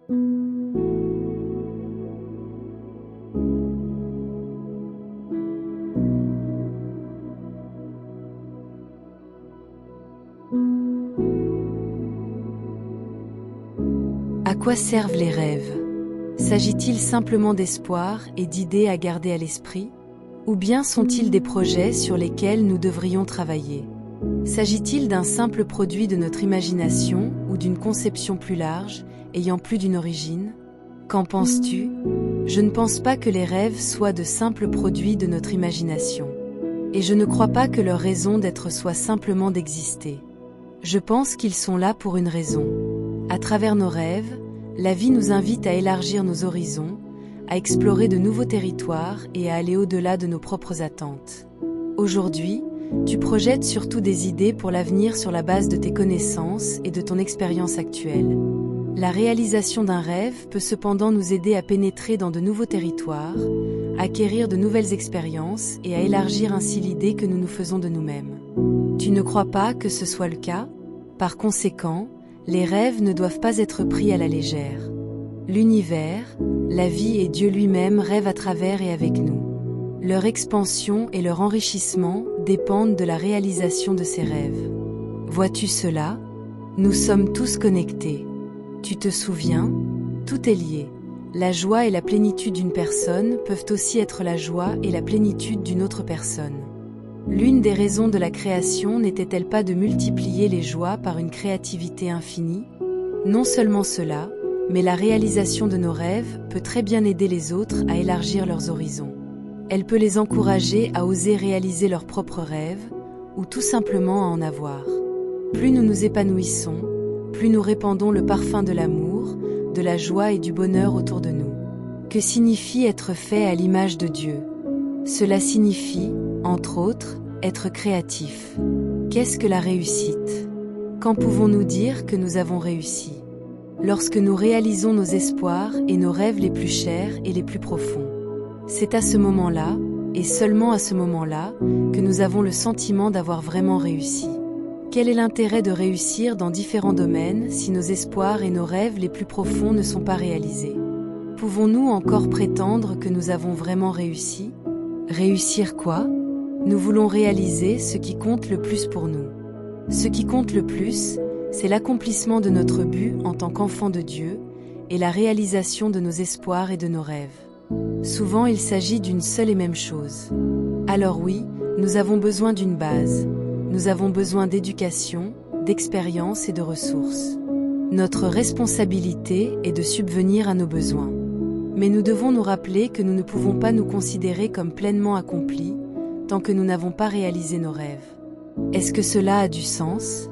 À quoi servent les rêves? S'agit-il simplement d'espoir et d'idées à garder à l'esprit? Ou bien sont-ils des projets sur lesquels nous devrions travailler? S'agit-il d'un simple produit de notre imagination ou d'une conception plus large, ayant plus d'une origine? Qu'en penses-tu? Je ne pense pas que les rêves soient de simples produits de notre imagination. Et je ne crois pas que leur raison d'être soit simplement d'exister. Je pense qu'ils sont là pour une raison. À travers nos rêves, la vie nous invite à élargir nos horizons, à explorer de nouveaux territoires et à aller au-delà de nos propres attentes. Aujourd'hui, tu projettes surtout des idées pour l'avenir sur la base de tes connaissances et de ton expérience actuelle. La réalisation d'un rêve peut cependant nous aider à pénétrer dans de nouveaux territoires, à acquérir de nouvelles expériences et à élargir ainsi l'idée que nous nous faisons de nous-mêmes. Tu ne crois pas que ce soit le cas? Par conséquent, les rêves ne doivent pas être pris à la légère. L'univers, la vie et Dieu lui-même rêvent à travers et avec nous. Leur expansion et leur enrichissement dépendent de la réalisation de ces rêves. Vois-tu cela? Nous sommes tous connectés. Tu te souviens? Tout est lié. La joie et la plénitude d'une personne peuvent aussi être la joie et la plénitude d'une autre personne. L'une des raisons de la création n'était-elle pas de multiplier les joies par une créativité infinie? Non seulement cela, mais la réalisation de nos rêves peut très bien aider les autres à élargir leurs horizons. Elle peut les encourager à oser réaliser leurs propres rêves, ou tout simplement à en avoir. Plus nous nous épanouissons, plus nous répandons le parfum de l'amour, de la joie et du bonheur autour de nous. Que signifie être fait à l'image de Dieu? Cela signifie, entre autres, être créatif. Qu'est-ce que la réussite? Quand pouvons-nous dire que nous avons réussi? Lorsque nous réalisons nos espoirs et nos rêves les plus chers et les plus profonds. C'est à ce moment-là, et seulement à ce moment-là, que nous avons le sentiment d'avoir vraiment réussi. Quel est l'intérêt de réussir dans différents domaines si nos espoirs et nos rêves les plus profonds ne sont pas réalisés? Pouvons-nous encore prétendre que nous avons vraiment réussi? Réussir quoi? Nous voulons réaliser ce qui compte le plus pour nous. Ce qui compte le plus, c'est l'accomplissement de notre but en tant qu'enfant de Dieu et la réalisation de nos espoirs et de nos rêves. Souvent, il s'agit d'une seule et même chose. Alors oui, nous avons besoin d'une base. Nous avons besoin d'éducation, d'expérience et de ressources. Notre responsabilité est de subvenir à nos besoins. Mais nous devons nous rappeler que nous ne pouvons pas nous considérer comme pleinement accomplis tant que nous n'avons pas réalisé nos rêves. Est-ce que cela a du sens?